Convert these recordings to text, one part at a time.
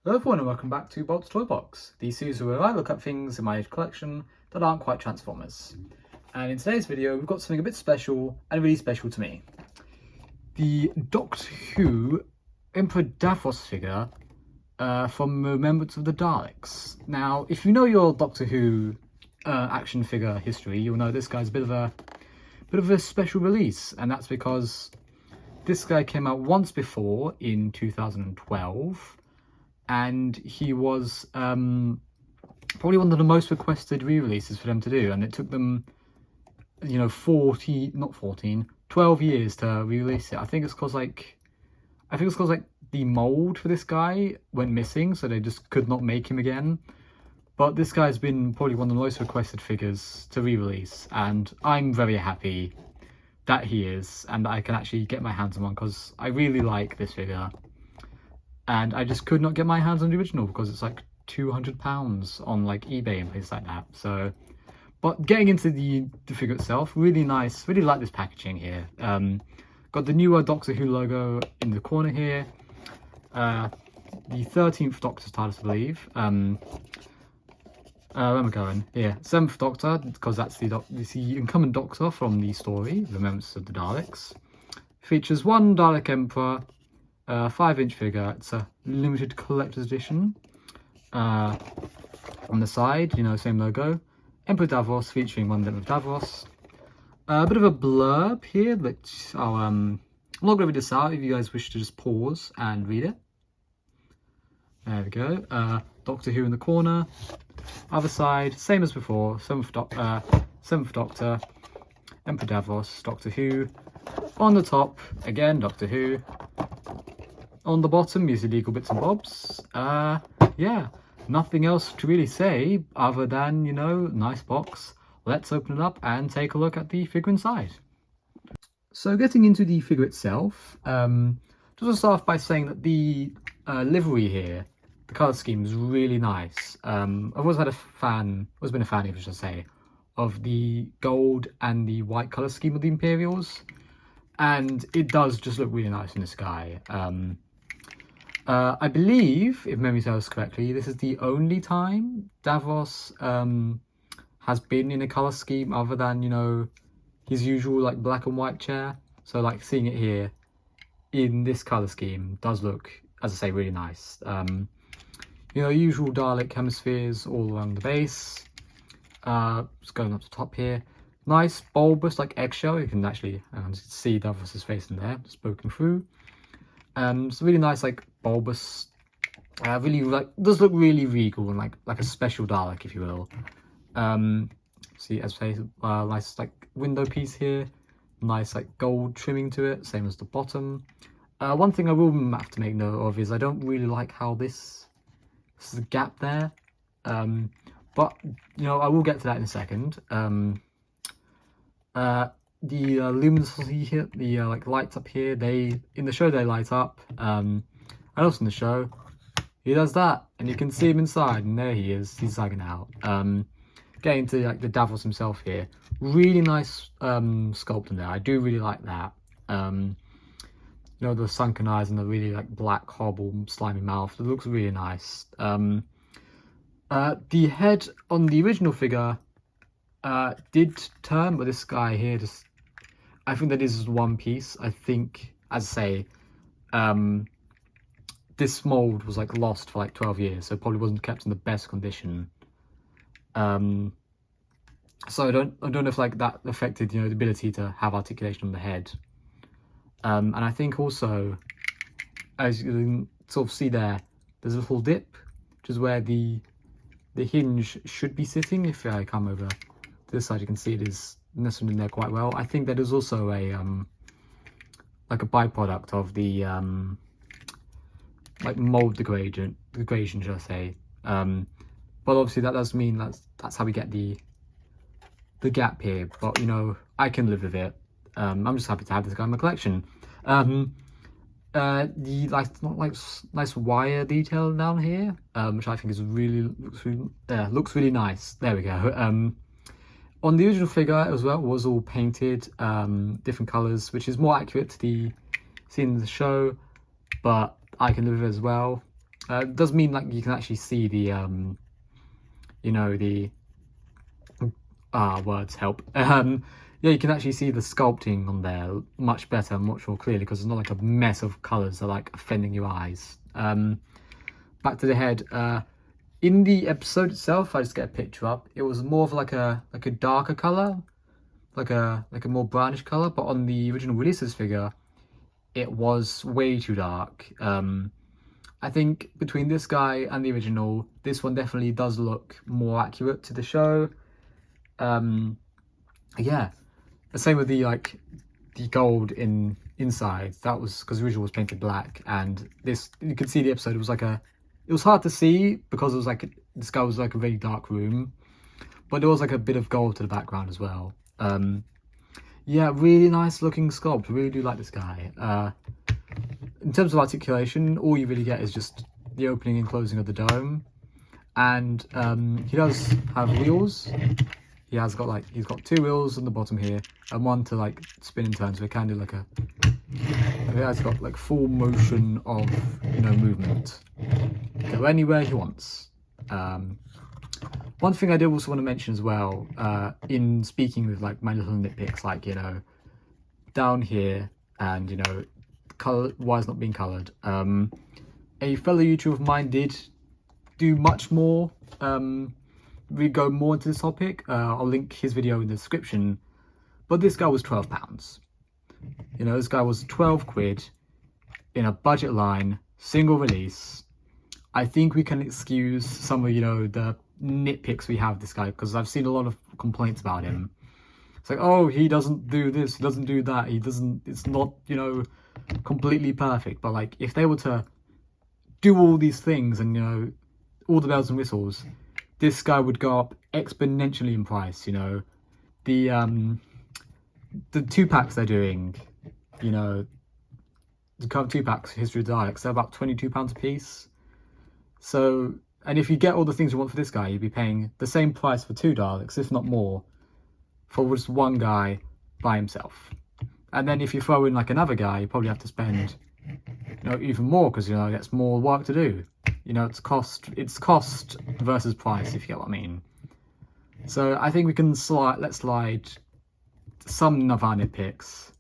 Hello everyone and welcome back to Bolt's Toybox, the series where I look at things in my collection that aren't quite Transformers. And in today's video we've got something a bit special and really special to me. The Doctor Who Emperor Davros figure from Remembrance of the Daleks. Now, if you know your Doctor Who action figure history, you'll know this guy's a bit of a special release, and that's because this guy came out once before in 2012. And he was probably one of the most requested re-releases for them to do, and it took them, 12 years to re-release it. I think it's because the mold for this guy went missing, so they just could not make him again. But this guy's been probably one of the most requested figures to re-release, and I'm very happy that he is, and I can actually get my hands on one because I really like this figure. And I just could not get my hands on the original because it's like £200 on like eBay and places like that. So, but getting into the figure itself, really nice. Really like this packaging here. Got the newer Doctor Who logo in the corner here. The 13th Doctor's TARDIS, I believe. Where am I going? Yeah, 7th Doctor, because that's the incumbent Doctor from the story, Remembrance of the Daleks. Features one Dalek Emperor. 5-inch figure. It's a limited collector's edition. On the side, same logo. Emperor Davros featuring one of Davros. A bit of a blurb here, which I'm not going to read this out if you guys wish to just pause and read it. There we go. Doctor Who in the corner. Other side, same as before. 7th Doctor. Emperor Davros, Doctor Who. On the top, again, Doctor Who. On the bottom is illegal bits and bobs. Yeah, nothing else to really say other than, nice box. Let's open it up and take a look at the figure inside. So getting into the figure itself, just to start off by saying that the livery here, the colour scheme is really nice. I've always been a fan of, I should say, of the gold and the white colour scheme of the Imperials. And it does just look really nice in the sky. I believe, if memory serves correctly, this is the only time Davros has been in a colour scheme other than, his usual like black and white chair. So like seeing it here in this colour scheme does look, as I say, really nice. Usual Dalek hemispheres all along the base. Just going up to top here. Nice bulbous like eggshell. You can actually see Davros' face in there, just poking through. It's really nice, like bulbous. Really does look really regal and like a special Dalek, if you will. See, as I say, nice like window piece here. Nice like gold trimming to it, same as the bottom. One thing I will have to make note of is I don't really like how this is a gap there. But I will get to that in a second. The luminosity here, the like lights up here, in the show they light up, and also in the show he does that, and you can see him inside, and there he is, he's zagging out. Getting to like the Davros himself here, really nice sculpt in there. I do really like that. The sunken eyes and the really like black horrible slimy mouth, it looks really nice. The head on the original figure did turn, but this guy here I think that is one piece. I think, as I say, this mold was like lost for like 12 years, so it probably wasn't kept in the best condition. So I don't know if like that affected the ability to have articulation on the head. And I think also, as you can sort of see there, there's a little dip, which is where the hinge should be sitting. If I come over to this side, you can see it is nestled in there quite well. I think that is also a like a byproduct of the like mold degradation, should I say. But obviously that does mean that's how we get the gap here. But I can live with it. I'm just happy to have this guy in my collection. The nice wire detail down here, which I think is looks really nice. There we go. On the original figure as well, was all painted different colours, which is more accurate to the scene in the show, but I can live with it as well. It does mean like you can actually see the you know, the words help. Yeah, you can actually see the sculpting on there much better, much more clearly, because it's not like a mess of colours that are like offending your eyes. Back to the head. In the episode itself, I just get a picture up. It was more of like a darker colour, like a more brownish colour. But on the original releases figure, it was way too dark. I think between this guy and the original, this one definitely does look more accurate to the show. Yeah, the same with the gold inside. That was because the original was painted black, and this, you could see the episode. It was like it was hard to see because it was like this guy was like a very dark room, but there was like a bit of gold to the background as well. Yeah, really nice looking sculpt. I really do like this guy. In terms of articulation, all you really get is just the opening and closing of the dome, and he does have wheels. He's got two wheels on the bottom here, and one to like spin and turn, so he can do like he has got like full motion of, you know, movement. Go anywhere he wants. One thing I did also want to mention as well, in speaking with like my little nitpicks, like, you know, down here, and, you know, color, why it's not being colored. A fellow YouTuber of mine did do much more. We go more into this topic. I'll link his video in the description. But this guy was £12. You know, this guy was 12 quid in a budget line, single release. I think we can excuse some of, you know, the nitpicks we have of this guy, because I've seen a lot of complaints about him. It's like, oh, he doesn't do this, he doesn't do that, it's not, you know, completely perfect. But like, if they were to do all these things and, you know, all the bells and whistles, this guy would go up exponentially in price. You know, the 2-packs they're doing, you know, the current 2-packs, History of the Daleks, they're about £22 a piece. So, and if you get all the things you want for this guy, you'd be paying the same price for 2 Daleks, if not more, for just one guy by himself. And then if you throw in like another guy, you probably have to spend, you know, even more, because, you know, that's more work to do. You know, it's cost versus price, if you get what I mean. So I think we can let slide some of our nitpicks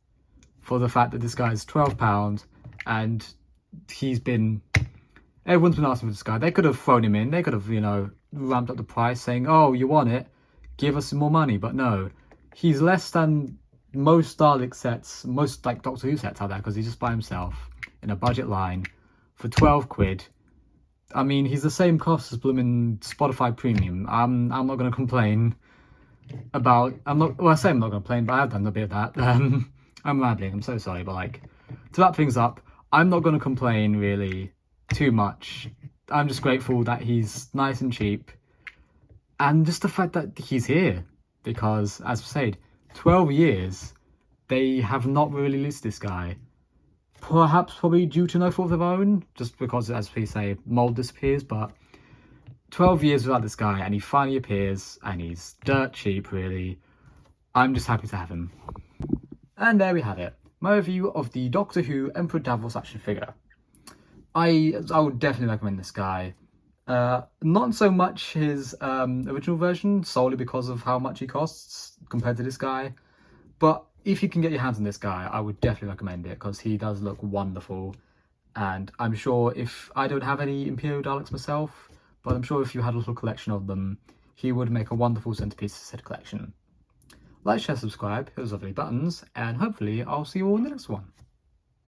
for the fact that this guy is £12 and everyone's been asking for this guy. They could have thrown him in. They could have, you know, ramped up the price, saying, oh, you want it, give us some more money. But no, he's less than most Dalek sets, most like Doctor Who sets out there, because he's just by himself in a budget line for 12 quid. I mean, he's the same cost as blooming Spotify Premium. I'm not going to complain about, I say I'm not going to complain, but I have done a bit of that. I'm rambling, I'm so sorry, but like, to wrap things up, I'm not going to complain really too much. I'm just grateful that he's nice and cheap, and just the fact that he's here, because, as I said, 12 years, they have not really released this guy. Perhaps probably due to no fault of their own, just because, as we say, mold disappears. But 12 years without this guy, and he finally appears, and he's dirt cheap, really. I'm just happy to have him. And there we have it, my review of the Doctor Who Emperor Davros action figure. I would definitely recommend this guy. Not so much his original version, solely because of how much he costs compared to this guy. But if you can get your hands on this guy, I would definitely recommend it, because he does look wonderful. And I'm sure, if I don't have any Imperial Daleks myself, but I'm sure if you had a little collection of them, he would make a wonderful centerpiece set collection. Like, share, subscribe, hit those lovely buttons, and hopefully I'll see you all in the next one.